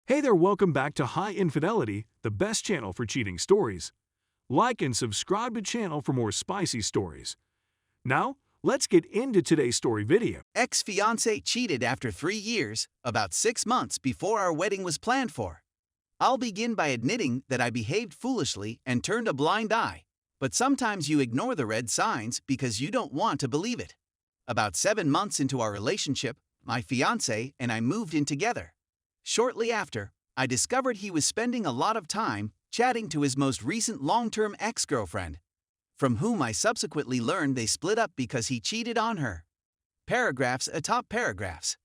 Hey there, welcome back to High Infidelity, the best channel for cheating stories. Like and subscribe to channel for more spicy stories. Now, let's get into today's story video. Ex-fiance cheated after 3 years, about 6 months before our wedding was planned for. I'll begin by admitting that I behaved foolishly and turned a blind eye, but sometimes you ignore the red signs because you don't want to believe it. About 7 months into our relationship, my fiance and I moved in together. Shortly after, I discovered he was spending a lot of time chatting to his most recent long-term ex-girlfriend, from whom I subsequently learned they split up because he cheated on her. Paragraphs atop paragraphs.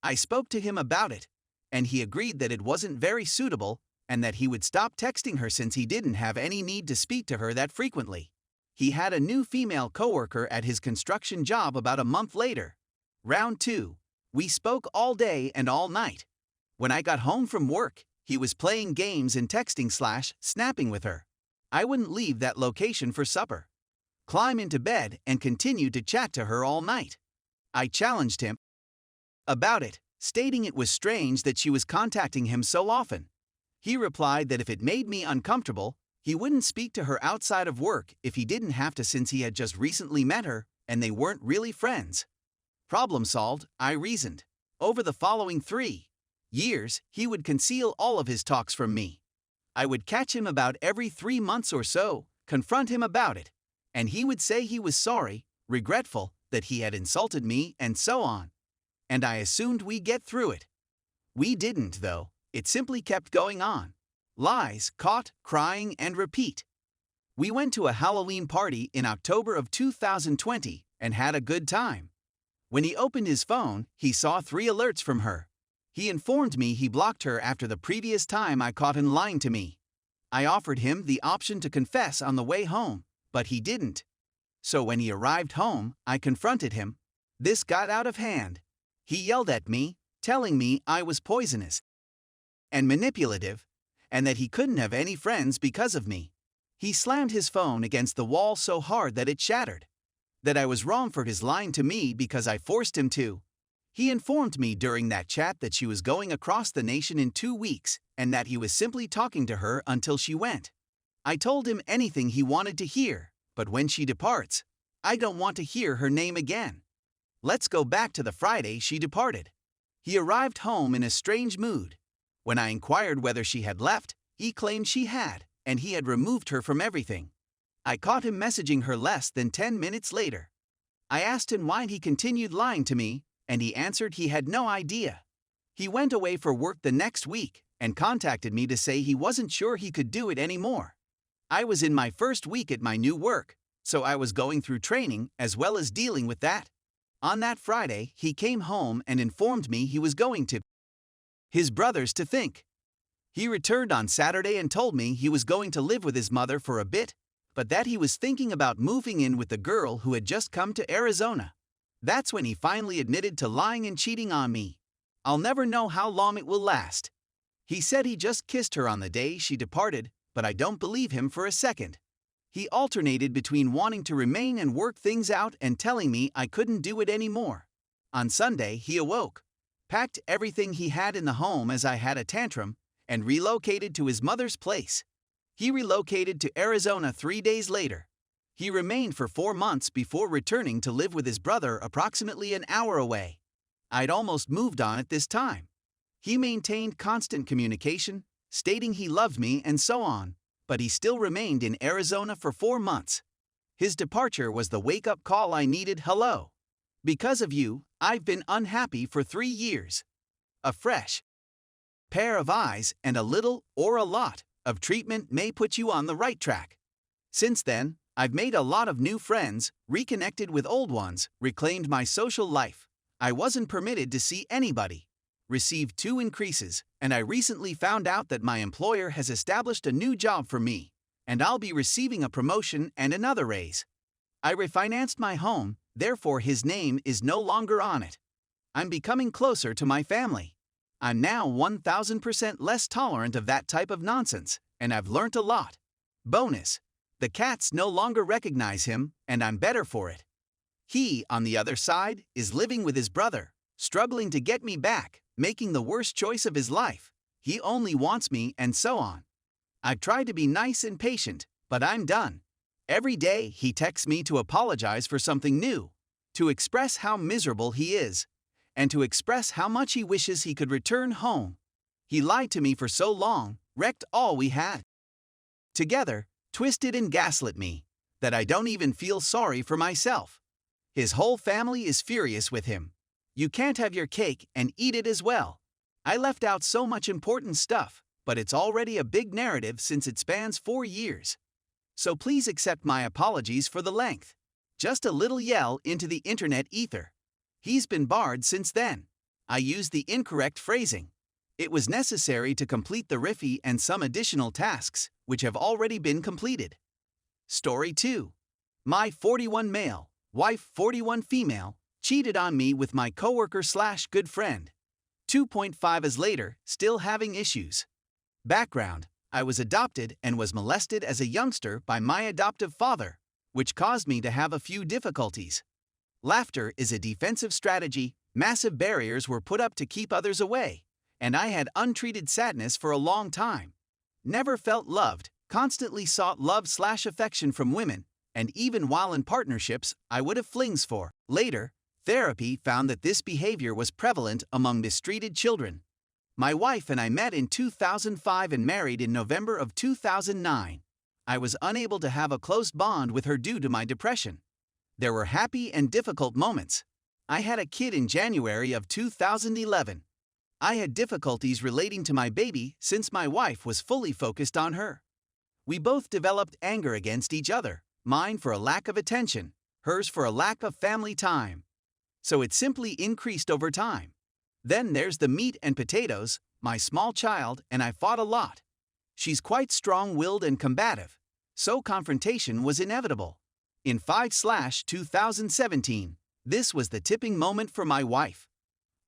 I spoke to him about it, and he agreed that it wasn't very suitable and that he would stop texting her since he didn't have any need to speak to her that frequently. He had a new female coworker at his construction job about a month later. Round 2. We spoke all day and all night. When I got home from work, he was playing games and texting/snapping with her. I wouldn't leave that location for supper, climb into bed, and continue to chat to her all night. I challenged him about it, stating it was strange that she was contacting him so often. He replied that if it made me uncomfortable, he wouldn't speak to her outside of work if he didn't have to since he had just recently met her and they weren't really friends. Problem solved, I reasoned. Over the following 3 years, he would conceal all of his talks from me. I would catch him about every 3 months or so, confront him about it, and he would say he was sorry, regretful, that he had insulted me, and so on. And I assumed we'd get through it. We didn't, though. It simply kept going on. Lies, caught, crying, and repeat. We went to a Halloween party in October of 2020 and had a good time. When he opened his phone, he saw 3 alerts from her. He informed me he blocked her after the previous time I caught him lying to me. I offered him the option to confess on the way home, but he didn't. So when he arrived home, I confronted him. This got out of hand. He yelled at me, telling me I was poisonous and manipulative, and that he couldn't have any friends because of me. He slammed his phone against the wall so hard that it shattered. That I was wrong for his lying to me because I forced him to. He informed me during that chat that she was going across the nation in 2 weeks and that he was simply talking to her until she went. I told him anything he wanted to hear, but when she departs, I don't want to hear her name again. Let's go back to the Friday she departed. He arrived home in a strange mood. When I inquired whether she had left, he claimed she had, and he had removed her from everything. I caught him messaging her less than 10 minutes later. I asked him why he continued lying to me, and he answered he had no idea. He went away for work the next week and contacted me to say he wasn't sure he could do it anymore. I was in my first week at my new work, so I was going through training as well as dealing with that. On that Friday, he came home and informed me he was going to his brother's to think. He returned on Saturday and told me he was going to live with his mother for a bit, but that he was thinking about moving in with the girl who had just come to Arizona. That's when he finally admitted to lying and cheating on me. I'll never know how long it will last. He said he just kissed her on the day she departed, but I don't believe him for a second. He alternated between wanting to remain and work things out and telling me I couldn't do it anymore. On Sunday, he awoke, packed everything he had in the home as I had a tantrum, and relocated to his mother's place. He relocated to Arizona 3 days later. He remained for 4 months before returning to live with his brother approximately an hour away. I'd almost moved on at this time. He maintained constant communication, stating he loved me and so on, but he still remained in Arizona for 4 months. His departure was the wake-up call I needed. Hello. Because of you, I've been unhappy for 3 years. A fresh pair of eyes and a little or a lot of treatment may put you on the right track. Since then, I've made a lot of new friends, reconnected with old ones, reclaimed my social life. I wasn't permitted to see anybody. Received 2 increases, and I recently found out that my employer has established a new job for me, and I'll be receiving a promotion and another raise. I refinanced my home, therefore his name is no longer on it. I'm becoming closer to my family. I'm now 1000% less tolerant of that type of nonsense, and I've learnt a lot. Bonus. The cats no longer recognize him, and I'm better for it. He, on the other side, is living with his brother, struggling to get me back, making the worst choice of his life. he only wants me, and so on. I've tried to be nice and patient, but I'm done. Every day he texts me to apologize for something new, to express how miserable he is, and to express how much he wishes he could return home. He lied to me for so long, wrecked all we had together, twisted and gaslit me, that I don't even feel sorry for myself. His whole family is furious with him. You can't have your cake and eat it as well. I left out so much important stuff, but it's already a big narrative since it spans 4 years. So please accept my apologies for the length. Just a little yell into the internet ether. He's been barred since then. I used the incorrect phrasing. It was necessary to complete the riffy and some additional tasks, which have already been completed. Story 2. My 41 male, wife 41 female, cheated on me with my coworker/good friend. 2.5 years later, still having issues. Background: I was adopted and was molested as a youngster by my adoptive father, which caused me to have a few difficulties. Laughter is a defensive strategy. Massive barriers were put up to keep others away, and I had untreated sadness for a long time. Never felt loved, constantly sought love/affection from women, and even while in partnerships, I would have flings for. Later, therapy found that this behavior was prevalent among mistreated children. My wife and I met in 2005 and married in November of 2009. I was unable to have a close bond with her due to my depression. There were happy and difficult moments. I had a kid in January of 2011. I had difficulties relating to my baby since my wife was fully focused on her. We both developed anger against each other, mine for a lack of attention, hers for a lack of family time. So it simply increased over time. Then there's the meat and potatoes. My small child and I fought a lot. She's quite strong-willed and combative, so confrontation was inevitable. In 5/2017, this was the tipping moment for my wife.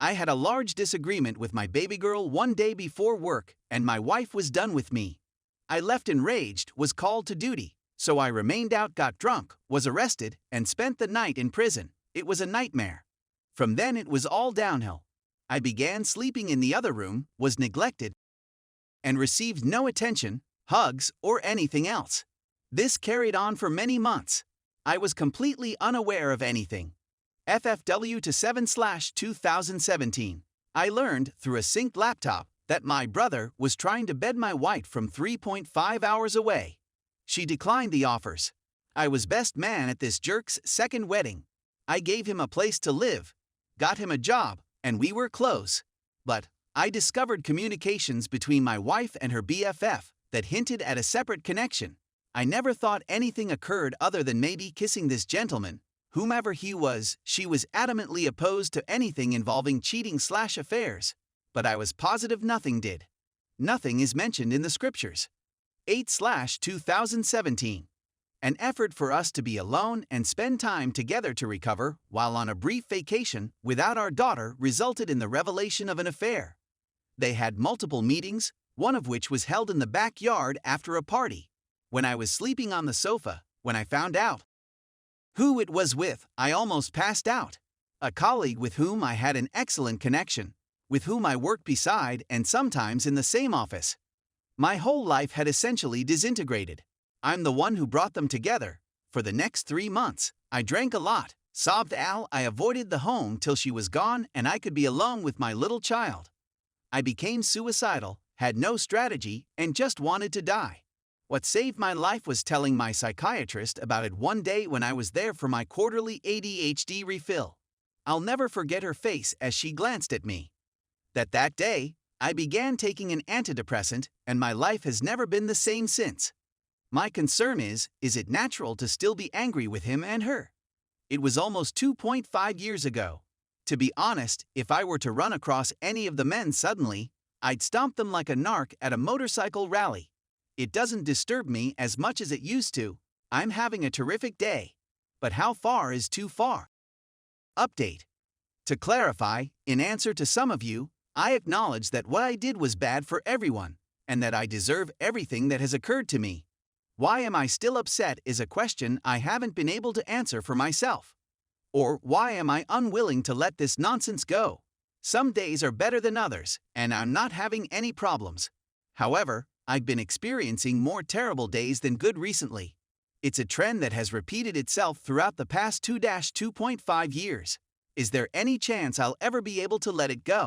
I had a large disagreement with my baby girl one day before work, and my wife was done with me. I left enraged, was called to duty, so I remained out, got drunk, was arrested, and spent the night in prison. It was a nightmare. From then it was all downhill. I began sleeping in the other room, was neglected, and received no attention, hugs, or anything else. This carried on for many months. I was completely unaware of anything. FFW to 7/2017. I learned through a synced laptop that my brother was trying to bed my wife from 3.5 hours away. She declined the offers. I was best man at this jerk's second wedding. I gave him a place to live, got him a job, and we were close. But I discovered communications between my wife and her BFF that hinted at a separate connection. I never thought anything occurred other than maybe kissing this gentleman. Whomever he was, she was adamantly opposed to anything involving cheating/affairs. But I was positive nothing did. Nothing is mentioned in the scriptures. 8/2017. An effort for us to be alone and spend time together to recover while on a brief vacation without our daughter resulted in the revelation of an affair. They had multiple meetings, one of which was held in the backyard after a party. When I was sleeping on the sofa, when I found out who it was with, I almost passed out. A colleague with whom I had an excellent connection, with whom I worked beside and sometimes in the same office. My whole life had essentially disintegrated. I'm the one who brought them together. For the next 3 months, I drank a lot, sobbed Al. I avoided the home till she was gone and I could be alone with my little child. I became suicidal, had no strategy, and just wanted to die. What saved my life was telling my psychiatrist about it one day when I was there for my quarterly ADHD refill. I'll never forget her face as she glanced at me. That day, I began taking an antidepressant, and my life has never been the same since. My concern is it natural to still be angry with him and her? It was almost 2.5 years ago. To be honest, if I were to run across any of the men suddenly, I'd stomp them like a narc at a motorcycle rally. It doesn't disturb me as much as it used to. I'm having a terrific day. But how far is too far? Update. To clarify, in answer to some of you, I acknowledge that what I did was bad for everyone, and that I deserve everything that has occurred to me. Why am I still upset is a question I haven't been able to answer for myself. Or why am I unwilling to let this nonsense go? Some days are better than others, and I'm not having any problems. However, I've been experiencing more terrible days than good recently. It's a trend that has repeated itself throughout the past 2-2.5 years. Is there any chance I'll ever be able to let it go?